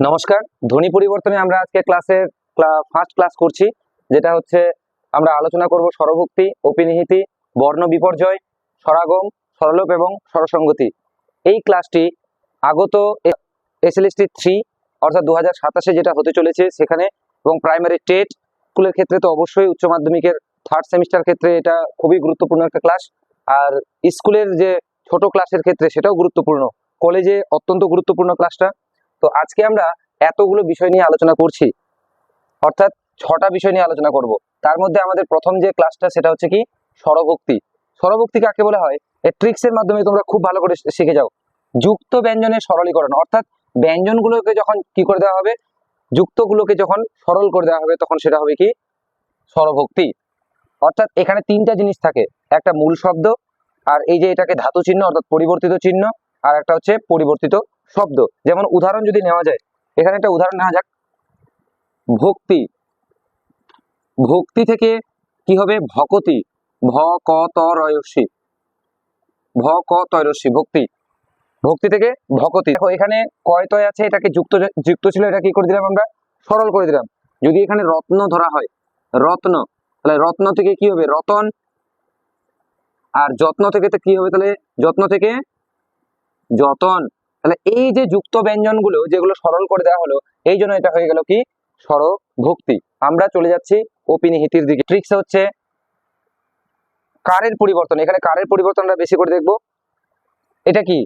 নমস্কার। ধ্বনি পরিবর্তনে আমরা আজকে ফার্স্ট ক্লাস করছি, যেটা হচ্ছে আমরা আলোচনা করব স্বরভুক্তি, অপিনিহিতি, বর্ণ বিপর্যয়, স্বরাগম, স্বরলোপ এবং স্বরসঙ্গতি। এই ক্লাসটি আগত এসএলএসটি 3 অর্থাৎ 2027-এ যেটা হতে চলেছে সেখানে, এবং প্রাইমারি টেট স্কুলের ক্ষেত্রে তো অবশ্যই, উচ্চ মাধ্যমিকের থার্ড সেমিস্টার ক্ষেত্রে এটা খুবই গুরুত্বপূর্ণ একটা ক্লাস। আর স্কুলের যে ছোট ক্লাসের ক্ষেত্রে সেটাও গুরুত্বপূর্ণ, কলেজে অত্যন্ত গুরুত্বপূর্ণ ক্লাসটা। তো আজকে আমরা এতগুলো বিষয় নিয়ে আলোচনা করছি, অর্থাৎ 6টা বিষয় নিয়ে আলোচনা করব। তার মধ্যে আমাদের প্রথম যে ক্লাসটা সেটা হচ্ছে কি স্বরভুক্তি। স্বরভুক্তি কাকে বলা হয়, এই ট্রিক্সের মাধ্যমে তোমরা খুব ভালো করে শিখে যাও। যুক্ত ব্যঞ্জনের সরলীকরণ, অর্থাৎ ব্যঞ্জনগুলোকে যখন কি করে দেওয়া হবে, যুক্তগুলোকে যখন সরল করে দেওয়া হবে তখন সেটা হবে কি স্বরভুক্তি। অর্থাৎ এখানে 3টা জিনিস থাকে, একটা মূল শব্দ, আর এই যে এটাকে ধাতু চিহ্ন অর্থাৎ পরিবর্তিত চিহ্ন, আর একটা হচ্ছে পরিবর্তিত শব্দ। যেমন উদাহরণ যদি নেওয়া যায়, এখানে একটা উদাহরণ নেওয়া যাক, ভক্তি। ভক্তি থেকে কি হবে ভকতি, ভ ক ত রয়সী, ভ ক তয়রসী, ভক্তি। ভক্তি থেকে ভকতি। দেখো এখানে কয় তয় আছে, এটাকে যুক্ত ছিল, এটা কি করে দিলাম আমরা সরল করে দিলাম। যদি এখানে রত্ন ধরা হয়, রত্ন, তাহলে রত্ন থেকে কি হবে রতন, আর যত্ন থেকে তো কি হবে, তাহলে যত্ন থেকে যতন। তাহলে এই যে যুক্ত ব্যঞ্জনগুলো যেগুলো সরল করে দেওয়া হলো, এই জন্য এটা হয়ে গেল কি স্বরভুক্তি। আমরা চলে যাচ্ছি অপিনিহিতির দিকে। ট্রিক্স হচ্ছে কারের পরিবর্তন। এখানে কারের পরিবর্তন আমরা বেশি করে দেখব। এটা কি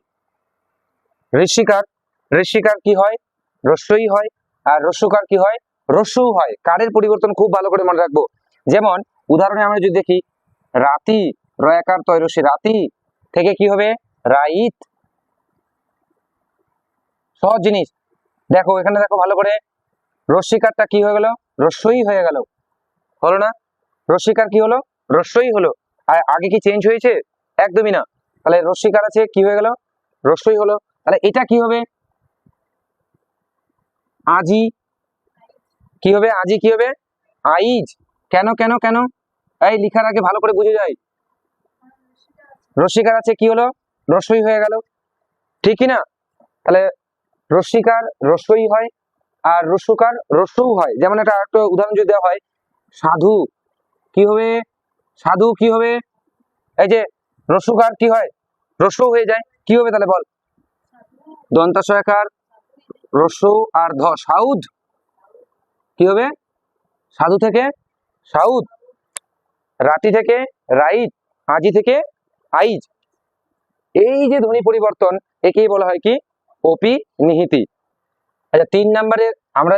ঋষিকার, ঋষিকার কি হয় রস্যই হয়, আর রস্যকার কি হয় রস্যু হয়। কারের পরিবর্তন খুব ভালো করে মনে রাখবো। যেমন উদাহরণে আমরা যদি দেখি, রাতি, রয়াকার তয়রসী, রাতি থেকে কি হবে রাইত। সহজ জিনিস। দেখো এখানে দেখো ভালো করে, রস্যিকারটা কি হয়ে গেল রস্যই হয়ে গেল, হলো না? রস্যিকার কি হলো রস্যই হলো। আর আগে কি চেঞ্জ হয়েছে? একদমই না। তাহলে রস্যিকার আছে কি হয়ে গেল রস্যই হলো। তাহলে এটা কি হবে আজি, কি হবে আজি, কি হবে আইজ। কেন কেন কেন, এই লিখার আগে ভালো করে বুঝে যায়। রস্যিকার আছে কি হলো রস্যই হয়ে গেল, ঠিক কি না? তাহলে রস্যিকার রস্যই হয়, আর রস্যকার রস্যও হয়। যেমন একটা উদাহরণ যদি দেওয়া হয়, সাধু কি হবে সাধু কি হবে, এই যে রস্যকার কি হয় রস্য হয়ে যায়, কি হবে তাহলে বল, দন্তাশয়কার রস্য আর ধ, সাউদ কি হবে সাধু থেকে সাউদ, রাতি থেকে রাইত, আজি থেকে আইজ। এই যে ধ্বনি পরিবর্তন, একেই বলা হয় কি অপিনিহিতি। আচ্ছা, 3 নম্বরে আমরা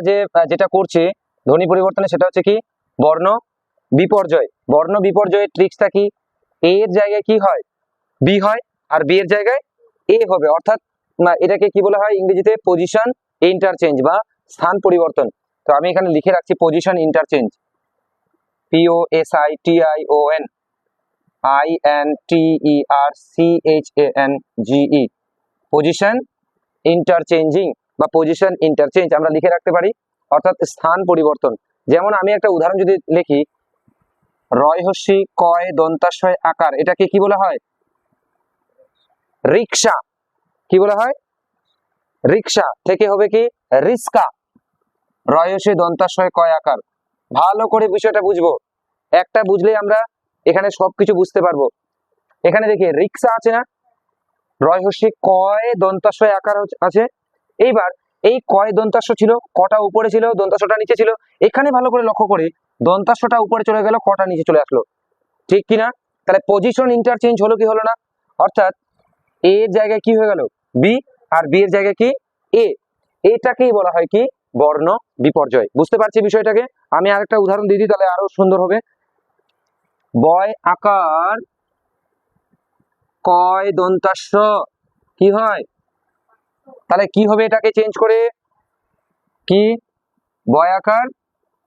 যেটা করছি ধ্বনি পরিবর্তনে, সেটা হচ্ছে কি বর্ণ বিপর্যয়। বর্ণ বিপর্যয়ের ট্রিক্সটা কি, এ এর জায়গায় কি হয় বি হয়, আর বি এর জায়গায় এ হবে। অর্থাৎ এটাকে কি বলা হয় ইংরেজিতে পজিশন ইন্টারচেঞ্জ বা স্থান পরিবর্তন। তো আমি এখানে লিখে রাখছি position interchange, POSITION INTERCHANGE, position interchanging বা পজিশন ইন্টারচেঞ্জ আমরা লিখে রাখতে পারি, অর্থাৎ স্থান পরিবর্তন। যেমন আমি একটা উদাহরণ যদি লিখি, রয়হস্যি কয় দন্তাশয় আকার, এটাকে কি বলা হয় রিক্সা। কি বলা হয় রিক্সা থেকে হবে কি রিস্কা, রয়সে দন্তাশয় কয় আকার। ভালো করে বিষয়টা বুঝবো, একটা বুঝলেই আমরা এখানে সবকিছু বুঝতে পারবো। এখানে দেখি রিক্সা আছে না, রয়হস্যি কয় দন্তাশয় আকার আছে। এইবার এই কয় দন্তাস্ব ছিল, কটা উপরে ছিল দন্তাস্বটা নিচে ছিল। এখানে ভালো করে লক্ষ্য করি, দন্তাস্বটা উপরে চলে গেল, কটা নিচে চলে আসলো, ঠিক কিনা? তাহলে পজিশন ইন্টারচেঞ্জ হলো কি হলো না? অর্থাৎ এ এর জায়গায় কি হয়ে গেল বি, আর বি এর জায়গায় কি এ। এটাকেই বলা হয় কি বর্ণ বিপর্যয়। বুঝতে পারছি বিষয়টাকে? আমি আরেকটা উদাহরণ দিয়ে দিই, তাহলে আরো সুন্দর হবে। বয় আকার কয় দন্তাস্ব কি হয়, তাহলে কি হবে এটাকে চেঞ্জ করে, কি বয় আকার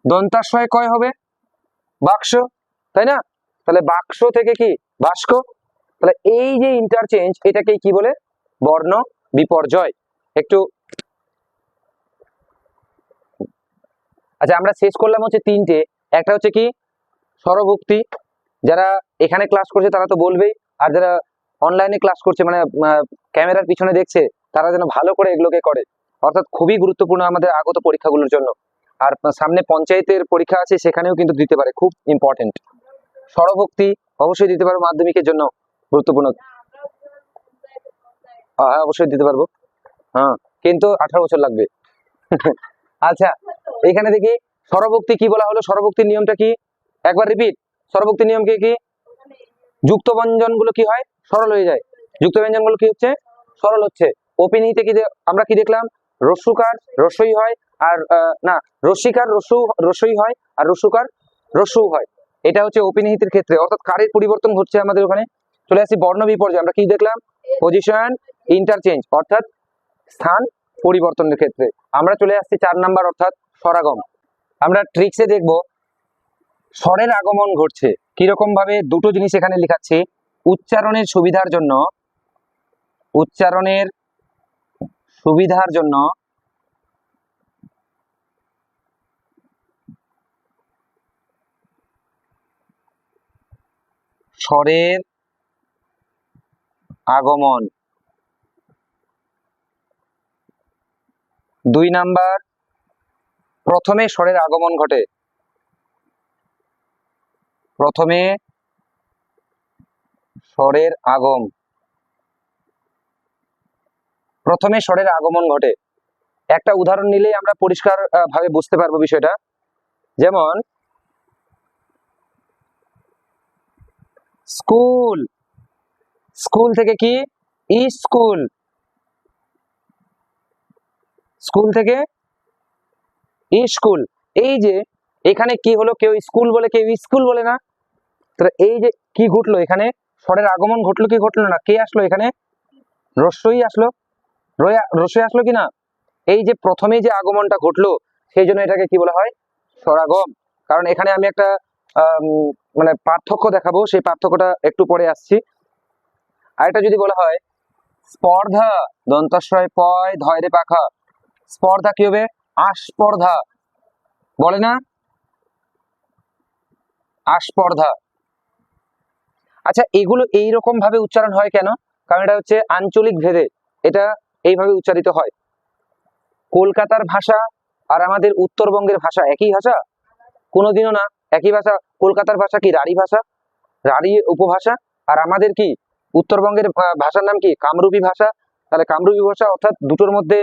দন্তাশয় কয় হবে বাক্স, তাই না? তাহলে বাক্স থেকে কি বাস্ক। তাহলে এই যে ইন্টারচেঞ্জ, এটাকে কি বলে বর্ণ বিপর্যয়। একটু আচ্ছা, আমরা শেষ করলাম হচ্ছে 3টে। একটা হচ্ছে কি স্বরভুক্তি, যারা এখানে ক্লাস করছে তারা তো বলবেই, আর যারা অনলাইনে ক্লাস করছে মানে ক্যামেরার পিছনে দেখছে, তারা যেন ভালো করে এগুলোকে করে। অর্থাৎ খুবই গুরুত্বপূর্ণ আমাদের আগত পরীক্ষাগুলোর জন্য। আর সামনে পঞ্চায়েতের পরীক্ষা আছে, সেখানেও কিন্তু দিতে পারে, খুব ইম্পর্টেন্ট। স্বরভক্তি অবশ্যই দিতে পারবো, মাধ্যমিকের জন্য গুরুত্বপূর্ণ। হ্যাঁ অবশ্যই দিতে পারবো, হ্যাঁ কিন্তু 18 বছর লাগবে। আচ্ছা এখানে দেখি স্বরভক্তি কি বলা হলো, স্বরভক্তির নিয়মটা কি একবার রিপিট। স্বরভক্তির নিয়ম কি কি? যুক্ত ব্যঞ্জন গুলো কি হয়, সরল হয়ে যায়। যুক্ত ব্যঞ্জন গুলো কি হচ্ছে, সরল হচ্ছে। অপিনিতে কি আমরা কি দেখলাম, রস্যুকার রস্যই হয়, আর না রস্যিকার রস্যই হয়, আর রস্যুকার রস্যু হয়। এটা হচ্ছে অপিনিহিতের ক্ষেত্রে, অর্থাৎ কারের পরিবর্তন ঘটছে আমাদের ওখানে। চলে আসি বর্ণ বিপর্যয়, আমরা কি দেখলাম, পজিশন ইন্টারচেঞ্জ অর্থাৎ স্থান পরিবর্তনের ক্ষেত্রে। আমরা চলে আসছি 4 নাম্বার অর্থাৎ স্বরাগম। আমরা ট্রিক্সে দেখব স্বরের আগমন ঘটছে কিরকম ভাবে। দুটো জিনিস এখানে লেখাচ্ছি, উচ্চারণের সুবিধার জন্য, উচ্চারণের সুবিধার জন্য স্বরের আগমন। 2 নাম্বার, প্রথমে স্বরের আগমন ঘটে, প্রথমে স্বরের আগম, প্রথমে স্বরের আগমন ঘটে। একটা উদাহরণ নিলেই আমরা পরিষ্কার ভাবে বুঝতে পারবো বিষয়টা। যেমন স্কুল, স্কুল থেকে কি স্কুল, স্কুল থেকে স্কুল। এই যে এখানে কি হলো, কেউ স্কুল বলে কেউ স্কুল বলে না। তো এই যে কি ঘটলো এখানে, স্বরের আগমন ঘটলো কি ঘটলো না, কে আসলো এখানে, রস্যই আসলো, রস্যই আসলো কিনা। এই যে প্রথমে যে আগমনটা ঘটলো, সেই জন্য এটাকে কি বলা হয়, স্বরাগম। কারণ এখানে আমি একটা মানে পার্থক্য দেখাবো, সেই পার্থক্যটা একটু পরে আসছি। আরেকটা যদি বলা হয় স্পর্ধা, দন্তস্বয় পয় ধয়রে পাখা, স্পর্ধা কি হবে, আস্পর্ধা বলে না, আস্পর্ধা। আচ্ছা এগুলো এইরকম ভাবে উচ্চারণ হয় কেন, কারণ এটা হচ্ছে আঞ্চলিক ভেদে এটা এইভাবে উচ্চারিত হয়। কলকাতার ভাষা আর আমাদের উত্তরবঙ্গের ভাষা একই ভাষা? কোনোদিনও না, একই ভাষা। কলকাতার ভাষা কি রাঢ়ী ভাষা, রাঢ়ী উপভাষা, আর আমাদের কি উত্তরবঙ্গের ভাষার নাম কি কামরূপী ভাষা। তাহলে কামরূপী ভাষা, অর্থাৎ দুটোর মধ্যে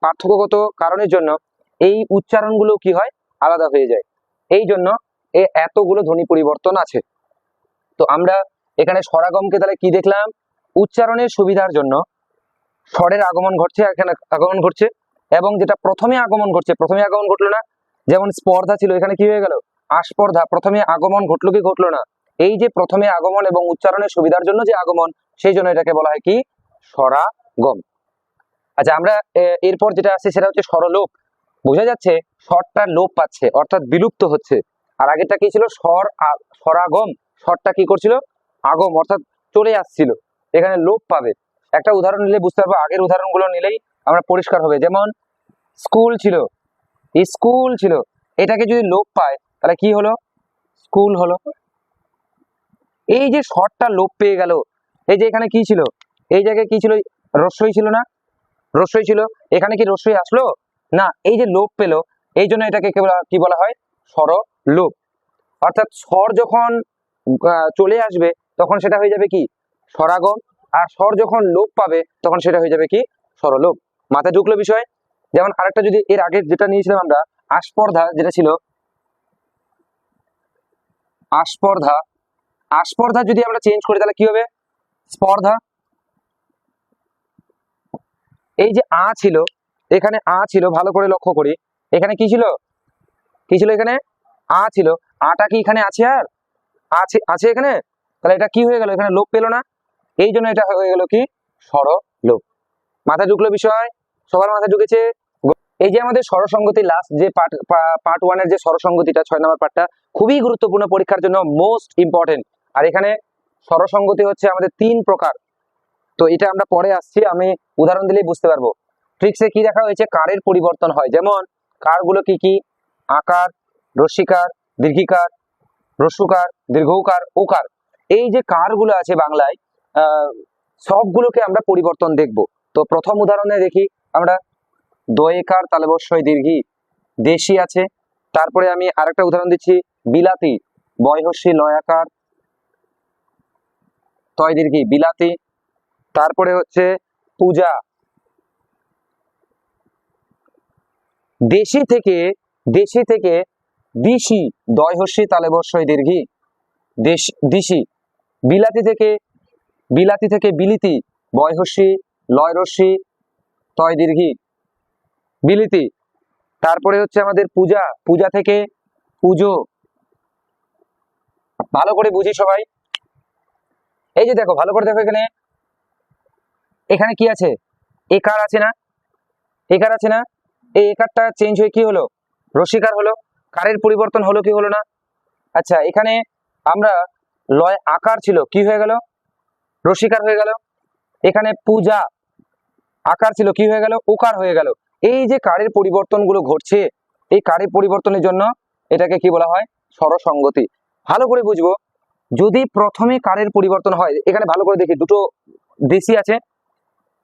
পার্থক্যগত কারণের জন্য এই উচ্চারণগুলো কি হয়, আলাদা হয়ে যায়। এই জন্য এতগুলো ধ্বনি পরিবর্তন আছে। তো আমরা এখানে স্বরাগমকে তাহলে কি দেখলাম, উচ্চারণের সুবিধার জন্য স্বরের আগমন ঘটছে, এখানে আগমন ঘটছে। এবং যেটা প্রথমে আগমন ঘটছে, প্রথমে আগমন ঘটলো না, যেমন স্পর্ধা ছিল, এখানে কি হয়ে গেল, আস্পর্ধা। প্রথমে আগমন ঘটলো কি ঘটলো না, এই যে প্রথমে আগমন এবং উচ্চারণের সুবিধার জন্য যে আগমন, সেই জন্য এটাকে বলা হয় কি স্বরাগম। আচ্ছা আমরা এরপর যেটা আছে সেটা হচ্ছে স্বরলোপ। বোঝা যাচ্ছে স্বরটা লোপ পাচ্ছে, অর্থাৎ বিলুপ্ত হচ্ছে। আর আগেরটা কি ছিল, স্বরাগম, স্বরটা কি করছিল, আগম অর্থাৎ চলে আসছিল, এখানে লোপ পাবে। একটা উদাহরণ নিলে বুঝতে পারবো, আগের উদাহরণগুলো নিলেই আমরা পরিষ্কার হবে। যেমন স্কুল ছিল, স্কুল ছিল, এটাকে যদি লোপ পায় তাহলে কি হলো, স্কুল হলো। এই যে স্বরটা লোপ পেয়ে গেল, এই যে এখানে কি ছিল, এই জায়গায় কি ছিল, রস্যই ছিল না, রস্যই ছিল, এখানে কি রস্যই আসলো না, এই যে লোপ পেলো, এই জন্য এটাকে কি বলা হয়, স্বরলোপ। অর্থাৎ স্বর যখন চলে আসবে তখন সেটা হয়ে যাবে কি স্বরাগম, আর স্বর যখন লোপ পাবে তখন সেটা হয়ে যাবে কি স্বরলোপ। মাথায় ঢুকলো বিষয়। যেমন আরেকটা যদি এর আগে যেটা নিয়েছিলাম আমরা, আস্পর্ধা, যেটা ছিল আস্পর্ধা, আস্পর্ধা যদি আমরা চেঞ্জ করি তাহলে কি হবে, স্পর্ধা। এই যে আ ছিল, এখানে আ ছিল, ভালো করে লক্ষ্য করি, এখানে কি ছিল, কি ছিল, এখানে আ ছিল, আটা কি এখানে আছে, আর আছে, আছে এখানে, তাহলে এটা কি হয়ে গেল, এখানে লোপ পেলো না, এই জন্য এটা হয়ে গেল কি স্বরলোপ। মাথায় ঢুকলো বিষয়, সবার মাথায় ঢুকেছে। এই যে আমাদের স্বরসংগতি লাস্ট যে পার্ট 1 এর যে স্বরসংগতিটা 6 নম্বর পার্টটা খুবই গুরুত্বপূর্ণ, পরীক্ষার জন্য মোস্ট ইম্পর্টেন্ট। আর এখানে স্বরসংগতি হচ্ছে আমাদের 3 প্রকার। তো এটা আমরা পরে আসছি, আমি উদাহরণ দিলেই বুঝতে পারবো। ট্রিক্সে কি দেখা হয়েছে, কারের পরিবর্তন হয়। যেমন কারগুলো কি কি, আকার, রস্যিকার, দীর্ঘিকার, রস্যুকার, দীর্ঘৌকার, ওকার। এই যে কারগুলো আছে বাংলায়, সবগুলোকে আমরা পরিবর্তন দেখব। তো প্রথম উদাহরণে দেখি আমরা, দয়েকার তালবস্যই দীর্ঘী, দেশি আছে। তারপরে আমি আরেকটা উদাহরণ দিচ্ছি, বিলাতি, বয়হস্যি লয়াকার তয় দীর্ঘী, বিলাতি। তারপরে হচ্ছে পূজা, দেশি থেকে দিশি, দয়হস্যি তালবস্যই দীর্ঘী, দিশি। বিলাতি থেকে বিলিতি, বয়হস্যি লয়রস্যি তয় দীর্ঘী, বিলিতি। তারপরে হচ্ছে আমাদের পূজা থেকে পুজো। ভালো করে বুঝি সবাই। এই যে দেখো, ভালো করে দেখো, এখানে কি আছে, একার আছে না, একার আছে না, এই একারটা চেঞ্জ হয়ে কি হলো, রসিকার হলো। কারের পরিবর্তন হলো কি হলো না? আচ্ছা, এখানে আমরা লয় আকার ছিল, কি হয়ে গেল, রসিকার হয়ে গেল। এখানে পূজা আকার ছিল, কি হয়ে গেল, ওকার হয়ে গেল। এই যে কারের পরিবর্তনগুলো ঘটছে, এই কারের পরিবর্তনের জন্য এটাকে কি বলা হয়, স্বরসঙ্গতি। ভালো করে বুঝবো, যদি প্রথমে কারের পরিবর্তন হয়, এখানে ভালো করে দেখি, দুটো দেশি আছে,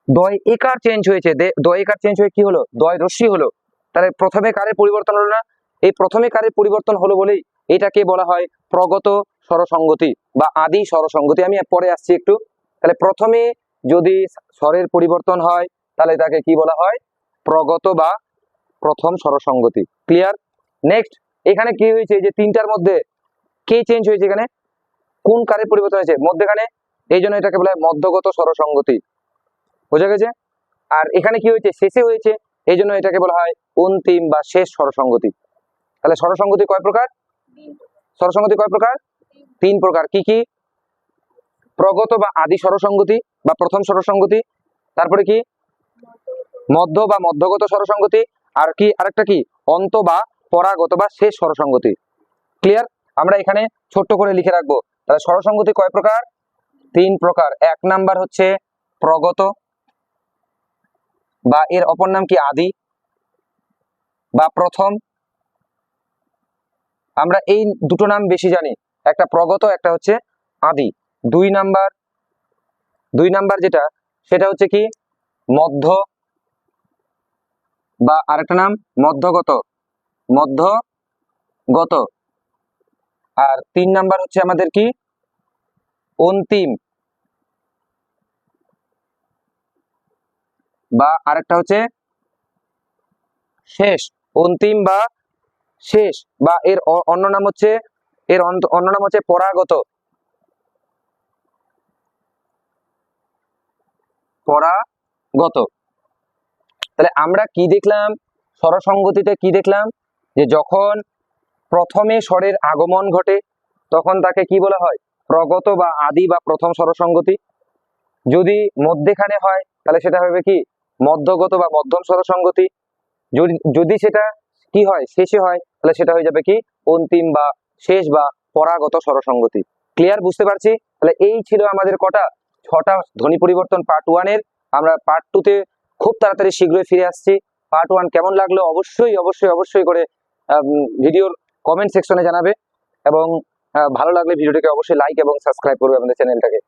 দয় একার চেঞ্জ হয়েছে, দয় একার চেঞ্জ হয়ে কি হলো, দয় রস্যি হলো। তাহলে প্রথমে কারের পরিবর্তন হলো না, এই প্রথমে কারের পরিবর্তন হলো বলেই এটাকে বলা হয় প্রগত স্বরসঙ্গতি বা আদি স্বরসঙ্গতি। আমি পরে আসছি একটু। তাহলে প্রথমে যদি স্বরের পরিবর্তন হয়, তাহলে তাকে কি বলা হয়, প্রগত বা প্রথম স্বরসঙ্গতি। ক্লিয়ার? নেক্সট, এখানে কি হয়েছে, যে তিনটার মধ্যে কে চেঞ্জ হয়েছে, এখানে কোন কারের পরিবর্তন হয়েছে, মধ্যেখানে, এই জন্য এটাকে বলা হয় মধ্যগত স্বরসঙ্গতি। বোঝা গেছে? আর এখানে কি হয়েছে, শেষে হয়েছে, এই জন্য এটাকে বলা হয় অন্তিম বা শেষ স্বরসঙ্গতি। তাহলে স্বরসঙ্গতি কয় প্রকার? স্বরসঙ্গতি কয় প্রকার? 3 প্রকার। কি কি? প্রগত বা আদি স্বরসঙ্গতি বা প্রথম স্বরসঙ্গতি, তারপরে কি মধ্য বা মধ্যগত স্বরসঙ্গতি, আর কি আরেকটা কি অন্ত বা পরাগত বা শেষ স্বরসঙ্গতি। ক্লিয়ার? আমরা এখানে ছোট্ট করে লিখে রাখবো। তাহলে স্বরসঙ্গতি কয় প্রকার? 3 প্রকার। 1 নাম্বার হচ্ছে প্রগত, বা এর অপর নাম কি আদি বা প্রথম। আমরা এই দুটো নাম বেশি জানি, একটা প্রগত, একটা হচ্ছে আদি। 2 নাম্বার যেটা, সেটা হচ্ছে কি মধ্য, বা আরেকটা নাম মধ্যগত, আর 3 নাম্বার হচ্ছে আমাদের কি অন্তিম, বা আরেকটা হচ্ছে শেষ। অন্তিম বা শেষ, বা এর অন্য নাম হচ্ছে, পরাগত। তাহলে আমরা কি দেখলাম, স্বরসঙ্গতিতে কি দেখলাম, যে যখন প্রথমে স্বরের আগমন ঘটে, তখন তাকে কি বলা হয়, প্রগত বা আদি বা প্রথম স্বরসঙ্গতি। যদি মধ্যেখানে হয়, তাহলে সেটা হবে কি মধ্যগত বা মধ্যম স্বরসঙ্গতি। যদি সেটা কি হয়, শেষে হয়, তাহলে সেটা হয়ে যাবে কি অন্তিম বা শেষ বা পরাগত স্বরসঙ্গতি। ক্লিয়ার? বুঝতে পারছি? তাহলে এই ছিল আমাদের কটা, 6টা ধ্বনি পরিবর্তন পার্ট 1 এর। আমরা পার্ট 2 তে খুব তাড়াতাড়ি শীঘ্রই ফিরে আসছি। পার্ট 1 কেমন লাগলো অবশ্যই করে ভিডিওর কমেন্ট সেকশনে জানাবে, এবং ভালো লাগলে ভিডিওটিকে অবশ্যই লাইক এবং সাবস্ক্রাইব করবে আমাদের চ্যানেলটাকে।